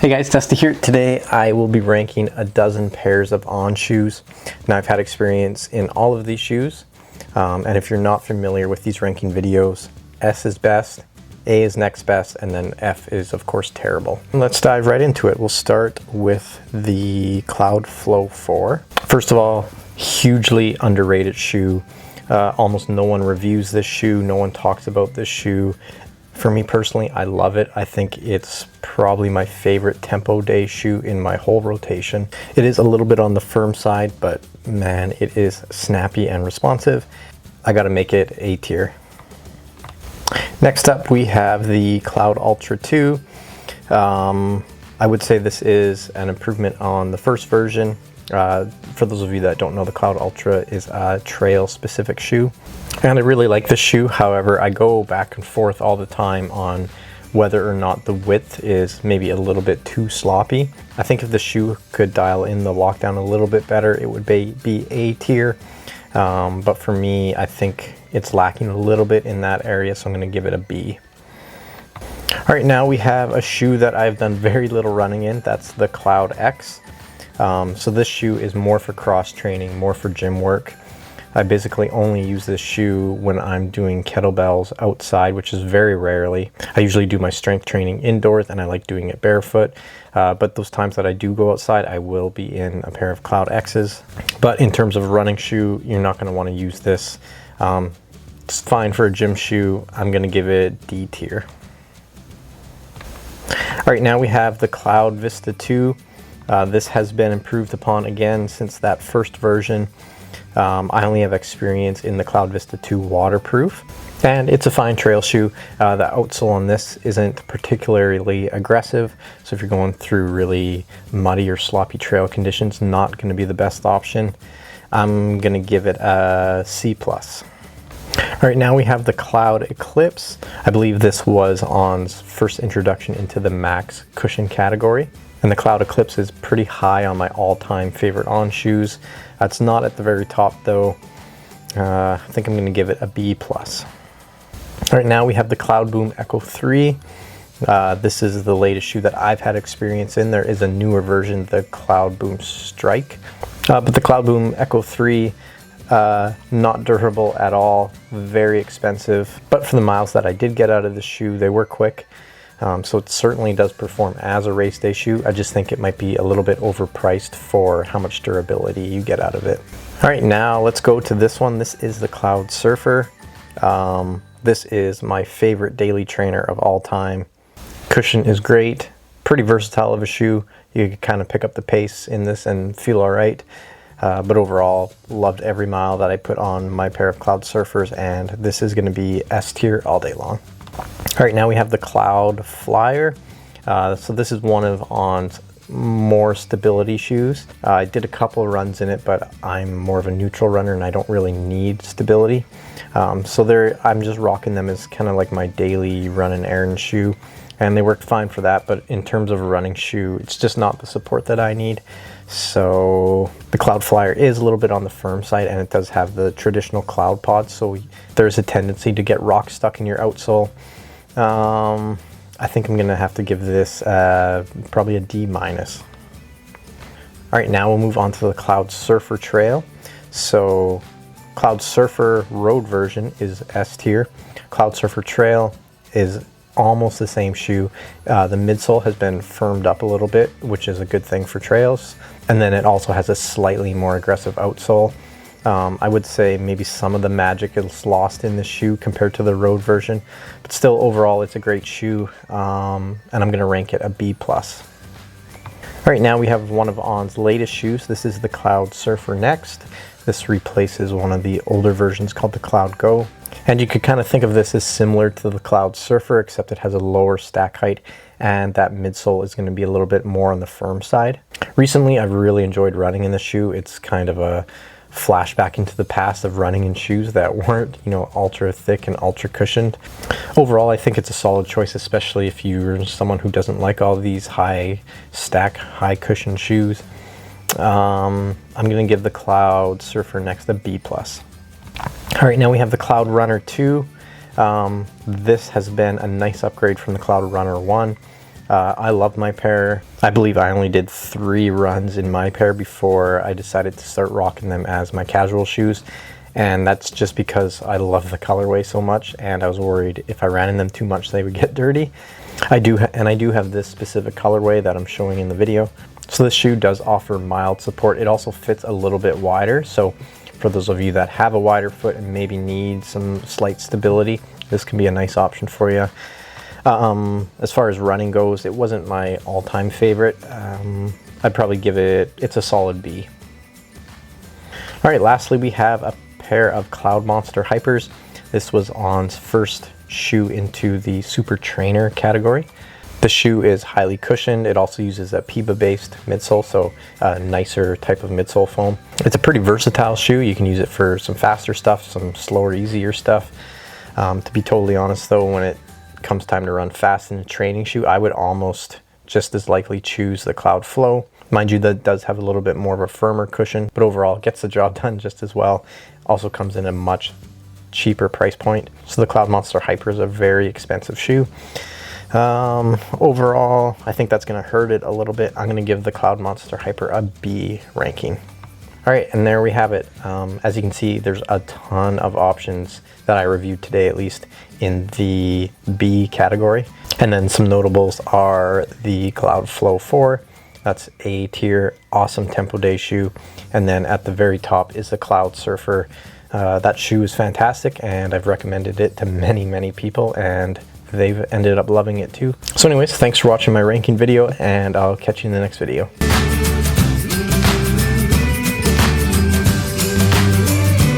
Hey guys, Dusty here. Today I will be ranking a dozen pairs of On shoes. Now I've had experience in all of these shoes, and if you're not familiar with these ranking videos, S is best, A is next best, and then F is of course terrible. Let's dive right into it. We'll start with the Cloudflow 4. First of all, hugely underrated shoe. Almost no one reviews this shoe, no one talks about this shoe. For me personally, I love it. I think it's probably my favorite tempo day shoe in my whole rotation. It is a little bit on the firm side, but man, it is snappy and responsive. I gotta make it A tier. Next up, we have the Cloudultra 2. I would say this is an improvement on the first version. For those of you that don't know, the Cloudultra is a trail specific shoe. And I really like this shoe. However, I go back and forth all the time on whether or not the width is maybe a little bit too sloppy. I think if the shoe could dial in the lockdown a little bit better, it would be A tier. But for me, I think it's lacking a little bit in that area, so I'm going to give it a B. All right, now we have a shoe that I've done very little running in. That's the Cloud X. So this shoe is more for cross training, more for gym work. I basically only use this shoe when I'm doing kettlebells outside, which is very rarely. I usually do my strength training indoors and I like doing it barefoot. But those times that I do go outside, I will be in a pair of Cloud X's. But in terms of running shoe, you're not gonna wanna use this. It's fine for a gym shoe. I'm gonna give it D tier. All right, now we have the Cloudvista 2. This has been improved upon again since that first version. I only have experience in the Cloudvista 2 waterproof, and it's a fine trail shoe. The outsole on this isn't particularly aggressive, so if you're going through really muddy or sloppy trail conditions, not going to be the best option. I'm going to give it a C+. All right, now we have the Cloudclipse. I believe this was On's first introduction into the max cushion category. And the Cloudclipse is pretty high on my all-time favorite On shoes. It's not at the very top though. I think I'm gonna give it a B+. All right, now we have the Cloudboom Echo 3. This is the latest shoe that I've had experience in. There is a newer version, the Cloudboom Strike. But the Cloudboom Echo 3, not durable at all, very expensive. But for the miles that I did get out of the shoe, they were quick. So it certainly does perform as a race day shoe. I just think it might be a little bit overpriced for how much durability you get out of it. All right, now let's go to this one. This is the Cloudsurfer. This is my favorite daily trainer of all time. Cushion is great, pretty versatile of a shoe. You can kind of pick up the pace in this and feel all right. But overall, loved every mile that I put on my pair of Cloudsurfers, and this is gonna be S tier all day long. All right, now we have the Cloudflyer. So this is one of On's more stability shoes. I did a couple of runs in it, but I'm more of a neutral runner and I don't really need stability. So I'm just rocking them as kind of like my daily run and errand shoe. And they worked fine for that, but in terms of a running shoe, it's just not the support that I need. So the Cloudflyer is a little bit on the firm side, and it does have the traditional cloud pods, so there's a tendency to get rock stuck in your outsole. I think I'm gonna have to give this probably a D-. All right, now we'll move on to the Cloudsurfer Trail. So Cloudsurfer Road version is S tier. Cloudsurfer Trail is almost the same shoe. The midsole has been firmed up a little bit, which is a good thing for trails. And then it also has a slightly more aggressive outsole. I would say maybe some of the magic is lost in this shoe compared to the road version, but still overall it's a great shoe, and I'm gonna rank it a B+. All right, now we have one of On's latest shoes. This is the Cloudsurfer Next. This replaces one of the older versions called the Cloud Go. And you could kind of think of this as similar to the Cloudsurfer, except it has a lower stack height and that midsole is going to be a little bit more on the firm side. Recently, I've really enjoyed running in the shoe. It's kind of a flashback into the past of running in shoes that weren't, ultra thick and ultra cushioned. Overall, I think it's a solid choice, especially if you're someone who doesn't like all these high stack, high cushion shoes. I'm going to give the Cloudsurfer Next a B+. All right, now we have the Cloudrunner 2. This has been a nice upgrade from the Cloudrunner 1. I love my pair. I believe I only did 3 runs in my pair before I decided to start rocking them as my casual shoes. And that's just because I love the colorway so much, and I was worried if I ran in them too much they would get dirty. I do have this specific colorway that I'm showing in the video. So this shoe does offer mild support. It also fits a little bit wider. So for those of you that have a wider foot and maybe need some slight stability, this can be a nice option for you. As far as running goes, it wasn't my all-time favorite. I'd probably give it's a solid B. All right, lastly, we have a pair of Cloudmonster Hypers. This was On's first shoe into the Super Trainer category. The shoe is highly cushioned. It also uses a PEBA-based midsole, so a nicer type of midsole foam. It's a pretty versatile shoe. You can use it for some faster stuff, some slower, easier stuff. To be totally honest though, when it comes time to run fast in a training shoe, I would almost just as likely choose the Cloudflow. Mind you, that does have a little bit more of a firmer cushion, but overall it gets the job done just as well. Also comes in a much cheaper price point. So the Cloudmonster Hyper is a very expensive shoe. Overall, I think that's going to hurt it a little bit. I'm going to give the Cloudmonster Hyper a B ranking. All right, and there we have it. As you can see, there's a ton of options that I reviewed today, at least in the B category. And then some notables are the Cloudflow 4. That's A tier, awesome tempo day shoe. And then at the very top is the Cloudsurfer. That shoe is fantastic, and I've recommended it to many, many people, and they've ended up loving it too. So anyways, thanks for watching my ranking video, and I'll catch you in the next video.